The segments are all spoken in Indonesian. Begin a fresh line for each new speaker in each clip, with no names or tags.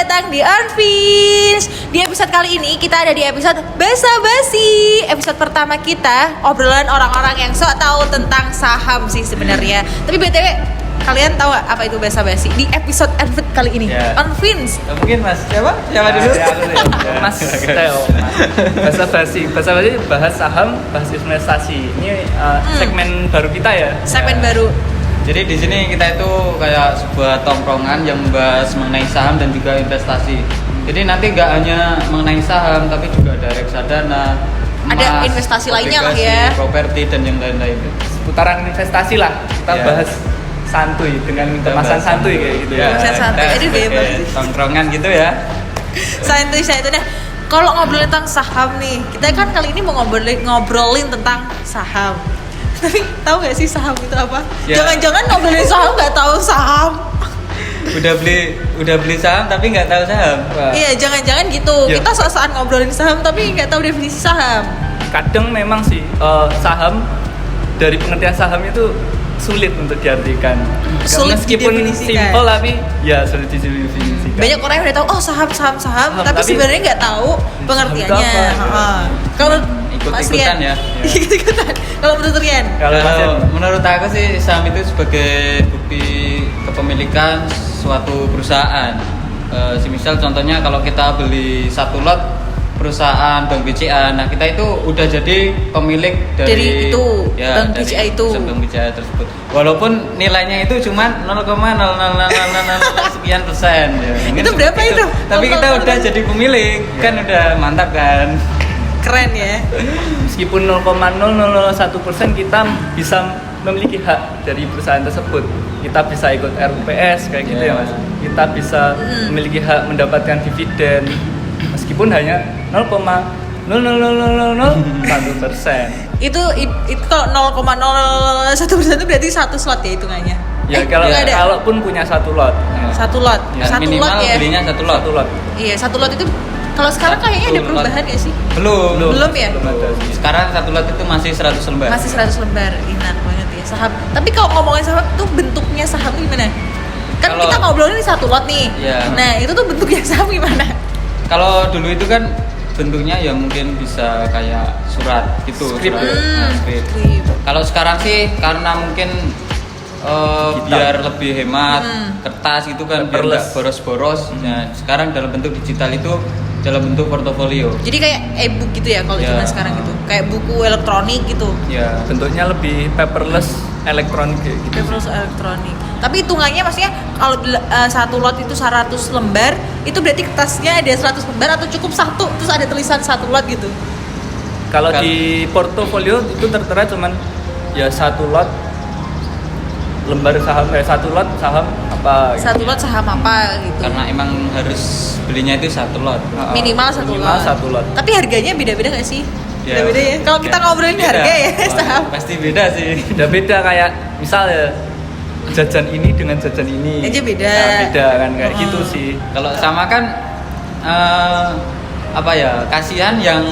datang di Unfins. Di episode kali ini kita ada di episode basa-basi. Episode pertama kita obrolan orang-orang yang sok tahu tentang saham sih sebenarnya. Tapi BTW, kalian tahu gak apa itu basa-basi di episode Unfins kali ini? Unfins.
Mungkin Mas siapa dulu?
Mas Teo. Basa-basi bahas saham, bahas investasi. Ini segmen baru kita ya.
Segmen baru.
Jadi di sini kita itu kayak sebuah tongkrongan yang membahas mengenai saham dan juga investasi. Jadi nanti nggak hanya mengenai saham, tapi juga ada reksadana, emas,
ada investasi lainnya lah ya,
properti dan yang lain-lain.
Seputaran investasi lah. Kita bahas santuy dengan kemasan santuy kayak gitu ya.
Kemasan santuy, jadi bebas sih.
Tongkrongan gitu ya.
Santuy. Nah, kalau ngobrolin tentang saham nih, kita kan kali ini mau ngobrolin tentang saham. Tapi tahu nggak sih saham itu apa?
Ya.
Jangan-jangan ngobrolin saham nggak tahu saham.
Udah beli saham tapi nggak tahu saham.
Wah.
Iya, jangan-jangan gitu.
Ya.
Kita sok-sokan ngobrolin saham tapi nggak tahu definisi saham.
Kadang memang sih saham, dari pengertian saham itu sulit untuk diartikan.
Sulit
meskipun
didefinisikan.
simple tapi ya sulit didefinisikan.
Banyak orang yang udah tahu saham, tapi sebenarnya nggak tahu pengertiannya. Kalau
ikut-ikutan ya.
Ikut-ikutan. Kalau menurut Rian?
Kalau menurut aku sih saham itu sebagai bukti kepemilikan suatu perusahaan. Semisal contohnya kalau kita beli satu lot perusahaan Bank BCA, nah kita itu udah jadi pemilik dari
itu Bank BCA itu.
Bank BCA tersebut. Walaupun nilainya itu cuma 0,00000 sekian persen. Ya.
Itu berapa itu?
Tapi kita udah jadi pemilik, kan udah mantap kan?
Keren ya.
Meskipun 0,001% kita bisa memiliki hak dari perusahaan tersebut. Kita bisa ikut RUPS kayak gitu ya Mas. Kita bisa memiliki hak mendapatkan dividen meskipun hanya 0,00001%.
Itu kalau 0,001% itu berarti satu slot ya hitungannya.
Ya kalaupun punya satu lot.
Satu lot.
Ya,
satu
minimal
lot ya.
belinya satu lot.
Iya, satu lot itu kalau sekarang kayaknya ada perubahan ya sih?
Belum
ya?
Belum ada.
Sekarang satu lot itu masih 100 lembar.
Masih 100 lembar. Enak banget ya saham. Tapi kalau ngomongin saham tuh bentuknya saham tuh gimana? Kan kita ngobrolin di satu lot nih.
Iya.
Nah, itu tuh bentuknya saham gimana?
Kalau dulu itu kan bentuknya ya mungkin bisa kayak surat gitu.
Skrip.
Skrip. Kalau sekarang sih karena mungkin biar lebih hemat kertas itu kan biar nggak boros-boros. Nah, sekarang dalam bentuk digital itu dalam bentuk portofolio.
Jadi kayak e-book gitu ya kalau zaman sekarang gitu. Kayak buku elektronik gitu.
Ya.
Bentuknya lebih paperless elektronik gitu.
Paperless elektronik. Tapi hitungannya maksudnya kalau satu lot itu 100 lembar, itu berarti kertasnya ada 100 lembar atau cukup satu terus ada tulisan satu lot gitu.
Kalau di portofolio itu tertera cuman ya satu lot lembar saham, satu lot saham apa gitu.
Satu lot saham apa gitu.
Karena emang harus belinya itu satu lot.
Minimal satu lot. Tapi harganya beda-beda nggak sih?
Ya,
beda-beda ya. Kalau kita ngobrolin
beda.
harga ya saham.
Pasti beda sih.
Beda kayak misal ya jajan ini dengan jajan ini.
Aja beda.
Nah, beda kan kayak gitu sih.
Kalau sama kan kasihan yang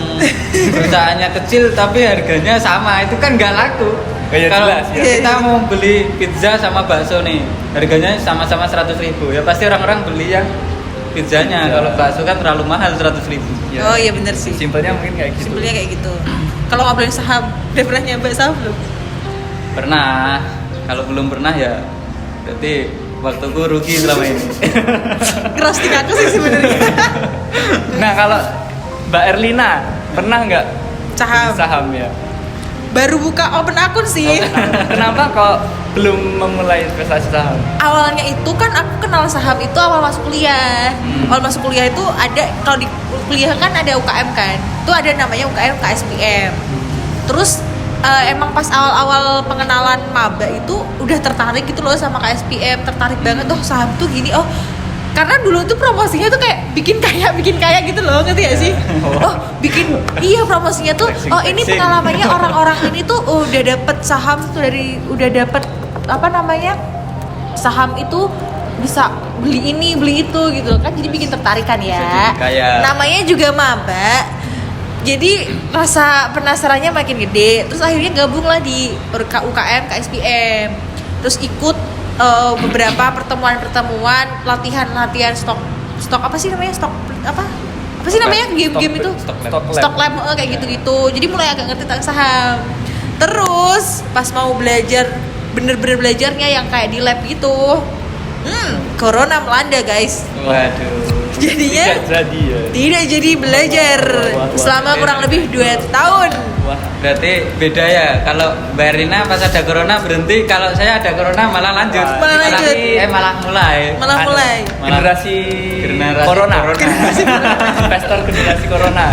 perusahaannya kecil tapi harganya sama, itu kan nggak laku. Kalau kita mau beli pizza sama bakso nih, harganya sama-sama 100.000, ya pasti orang-orang beli yang pizzanya. Kalau bakso kan terlalu mahal 100.000.
Oh iya benar sih.
Simpelnya mungkin kayak gitu.
Simpelnya kayak gitu. Kalau ngobrolin saham, udah pernah nyoba saham belum?
Pernah. Kalau belum pernah ya berarti waktuku rugi selama ini.
Roasting aku sih sebenarnya.
Nah kalau Mbak Erlina pernah nggak saham ya?
Baru buka open akun sih.
Kenapa kok belum memulai investasi saham?
Awalnya itu kan aku kenal saham itu awal masuk kuliah. Awal masuk kuliah itu ada, kalau di kuliah kan ada UKM kan. Itu ada namanya UKM KSPM. Terus emang pas awal-awal pengenalan maba itu udah tertarik gitu loh sama KSPM, tertarik banget saham tuh gini. Karena dulu tuh promosinya tuh kayak bikin kaya gitu loh, ngerti gak sih? Iya promosinya tuh, ini pengalamannya orang-orang ini tuh udah dapet saham tuh udah dapet saham itu bisa beli ini beli itu gitu kan, jadi bikin tertarik kan ya. Namanya juga maba, jadi rasa penasarannya makin gede. Terus akhirnya gabung lah di UKM KSPM, terus ikut beberapa pertemuan latihan stok stok apa sih namanya, stok apa sih namanya game-game itu, stok lab kayak gitu-gitu. Jadi mulai agak ngerti tentang saham. Terus pas mau belajar bener-bener belajarnya yang kayak di lab gitu, corona melanda guys.
Waduh.
Jadinya tidak jadi belajar selama kurang lebih 2 tahun.
Wah,
Berarti beda ya. Kalau Mbak Erlina pas ada corona berhenti, kalau saya ada corona malah lanjut.
Malah lanjut.
Malah mulai.
generasi corona. Investor generasi corona.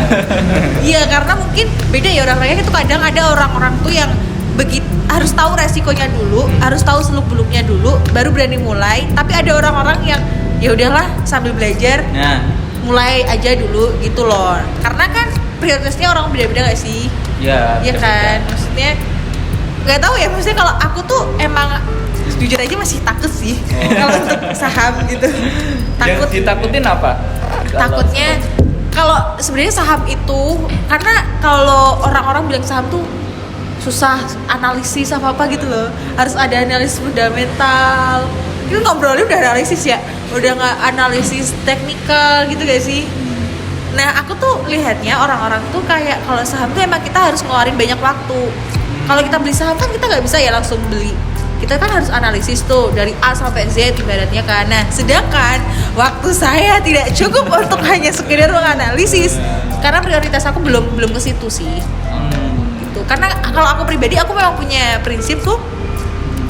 Iya, karena mungkin beda ya orang-orangnya itu. Kadang ada orang-orang tuh yang begitu harus tahu resikonya dulu, harus tahu seluk-beluknya dulu, baru berani mulai. Tapi ada orang-orang yang ya udahlah sambil belajar,
Nah,
mulai aja dulu gitu loh. Karena kan prioritasnya orang beda-beda gak sih?
ya.
Iya kan, maksudnya nggak tahu ya. Maksudnya kalau aku tuh emang jujur aja masih takut sih kalau untuk saham gitu. Takut.
Yang ditakutin apa?
Takutnya kalau sebenarnya saham itu, karena kalau orang-orang bilang saham tuh susah analisis apa gitu loh, harus ada analisis fundamental. Itu ngobrolnya udah analisis ya, udah nggak analisis teknikal gitu gak sih? Nah aku tuh lihatnya orang-orang tuh kayak kalau saham tuh emang kita harus ngeluarin banyak waktu. Kalau kita beli saham kan kita nggak bisa ya langsung beli, kita kan harus analisis tuh dari A sampai Z ibaratnya kan. Nah sedangkan waktu saya tidak cukup untuk hanya sekedar menganalisis, karena prioritas aku belum ke situ sih. Gitu. Karena kalau aku pribadi, aku memang punya prinsip tuh,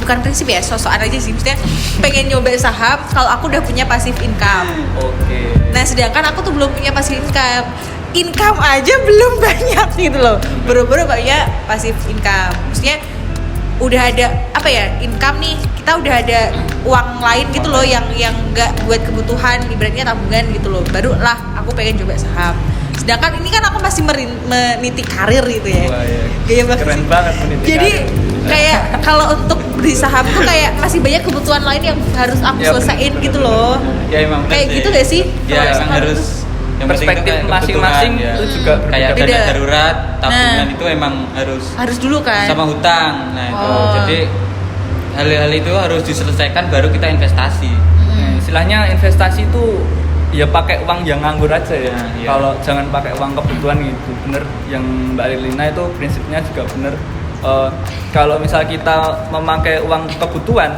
bukan prinsip ya, sosokan aja sih, maksudnya pengen nyoba saham kalau aku udah punya passive income.
Oke.
Nah sedangkan aku tuh belum punya passive income aja belum banyak gitu loh, baru-baru banyak passive income. Maksudnya udah ada apa ya, income nih, kita udah ada uang lain gitu loh yang nggak buat kebutuhan, ibaratnya tabungan gitu loh, barulah aku pengen coba saham. Sedangkan ini kan aku masih meniti karir gitu ya.
Wah, iya.
Gaya banget
Keren
sih.
banget meniti
Jadi
karir.
kayak kalau untuk beli saham tuh kayak masih banyak kebutuhan lain yang harus aku
Ya,
selesaiin
bener,
gitu
bener,
loh.
Ya emang bener
Kayak
sih.
gitu gak sih?
Ya
Kalau
emang
saham
harus
tuh?
yang penting
Perspektif
itu kayak
masing-masing
kebutuhan, ya.
itu juga
Kayak
berbeda.
dana darurat, tabungan
Nah.
itu emang harus
Dulu kan.
sama hutang. Nah itu
Oh.
jadi hal-hal itu harus diselesaikan baru kita investasi.
Nah, istilahnya investasi itu ya pakai uang yang nganggur aja ya.
Nah, iya.
Kalau jangan pakai uang kebutuhan gitu. Bener yang Mbak Lilina itu prinsipnya juga bener. Kalau misal kita memakai uang kebutuhan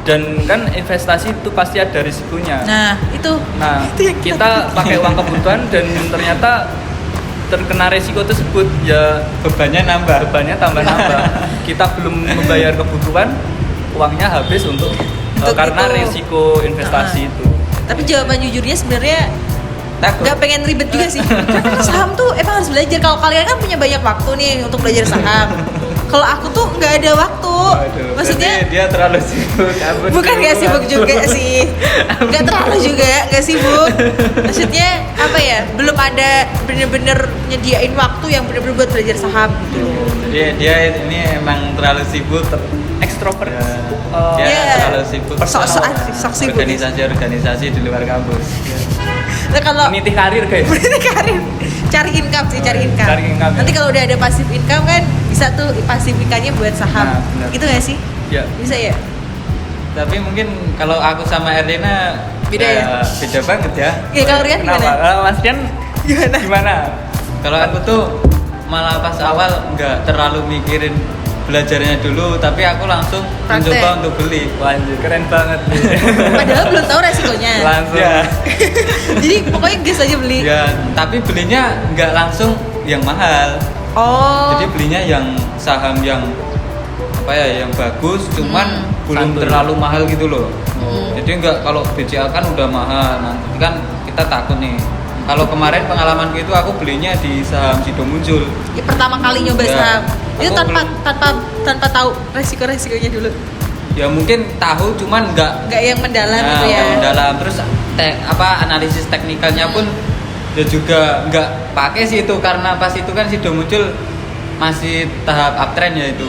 dan kan investasi itu pasti ada risikonya.
Nah itu.
Nah,
Itu yang
kita pakai uang kebutuhan dan ternyata terkena resiko tersebut, ya
Bebannya nambah.
bebannya tambah nambah. Kita belum membayar kebutuhan, uangnya habis untuk karena
itu.
resiko investasi itu.
Tapi jawaban jujurnya sebenarnya
Takut.
nggak pengen ribet juga sih. Karena saham tuh emang harus belajar. Kalau kalian kan punya banyak waktu nih untuk belajar saham. Kalau aku tuh nggak ada waktu.
Waduh,
Maksudnya
berarti dia terlalu sibuk.
bukan nggak sibuk juga sih, nggak terlalu juga nggak sibuk. Maksudnya apa ya? Belum ada bener-bener nyediain waktu yang bener-bener buat belajar saham gitu loh.
Jadi dia ini emang terlalu sibuk.
Extrovert.
Ya. Dia
Iya.
terlalu sibuk.
Sok-sokan sih, sok sibuk.
Organisasi di luar kampus.
Nah kalau
Meniti karir guys.
karir, cari income sih, cari income.
Cari income, ya.
Nanti kalau udah ada passive income kan bisa tuh passive income-nya buat saham.
Nah, benar.
Gitu nggak sih?
Ya.
Bisa ya?
Tapi mungkin kalau aku sama Erlina
Beda ya?
Beda banget ya.
Iya, kalau Rian
Kenapa?
gimana?
Mas Rian
Gimana?
gimana?
Kalau aku tuh malah pas awal nggak terlalu mikirin belajarnya dulu, tapi aku langsung
Praktek.
mencoba untuk beli.
Wah, anjir, keren banget nih.
Padahal belum tahu resikonya.
Langsung.
Ya,
Jadi pokoknya gas aja beli.
ya, tapi belinya nggak langsung yang mahal.
Oh.
Jadi belinya yang saham yang apa ya, yang bagus, cuman belum
Santuy.
terlalu mahal gitu loh.
Hmm.
Jadi nggak, kalau BCA kan udah mahal, nanti kan kita takut nih. Kalau kemarin pengalamanku itu aku belinya di saham Sido Muncul.
Ya, pertama kali nyoba
Ya,
saham. Itu
aku
tanpa tahu resikonya dulu.
Ya mungkin tahu, cuman nggak
Yang mendalam
nah,
gitu ya.
nggak mendalam. Terus analisis teknikalnya pun ya juga nggak pakai sih itu, karena pas itu kan Sido Muncul masih tahap uptrend ya itu.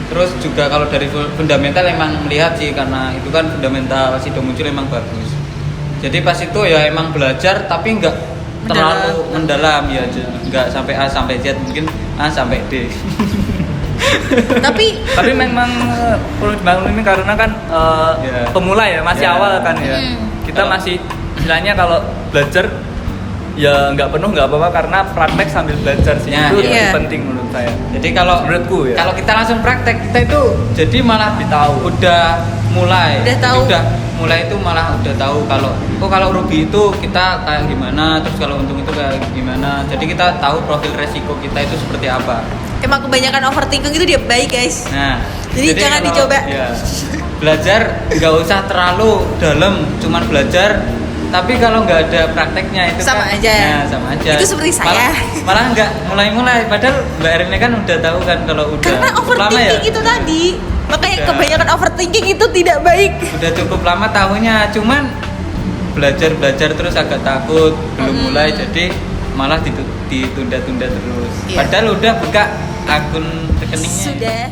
Terus juga kalau dari fundamental emang melihat sih, karena itu kan fundamental Sido Muncul emang bagus. Jadi pas itu ya emang belajar, tapi nggak terlalu mendalam ya, nggak sampai A sampai Z, mungkin A sampai D.
Tapi
memang perlu dibangun ini karena kan
Ya.
pemula ya, masih
Ya.
awal kan ya. kita masih istilahnya kalau belajar ya nggak penuh nggak apa-apa karena praktek sambil belajar sih
Ya,
itu
iya.
lebih penting menurut saya.
Jadi kalau
Menurutku ya.
kalau kita langsung praktek kita itu jadi malah
Lebih tahu.
udah mulai.
Udah
Jadi
tahu.
udah mulai itu malah udah tahu kalau kalau rugi itu kita kayak gimana, terus kalau untung itu kayak gimana. Jadi kita tahu profil resiko kita itu seperti apa.
Emang kebanyakan overthinking itu dia baik guys.
Nah,
Jadi jangan
kalau-
dicoba.
ya, belajar nggak usah terlalu dalam, cuman belajar. Tapi kalau nggak ada prakteknya itu
Sama
kan,
aja.
ya, sama aja.
Itu seperti saya.
Malah nggak mulai-mulai. Padahal Mbak Erin kan udah tahu kan kalau udah
Karena
cukup lama ya.
overthinking itu tadi. Makanya
Udah.
kebanyakan overthinking itu tidak baik.
Udah cukup lama tahunya, cuman belajar terus agak takut, belum mulai jadi malah ditunda-tunda terus.
Iya.
Padahal udah buka akun rekeningnya.
Sudah.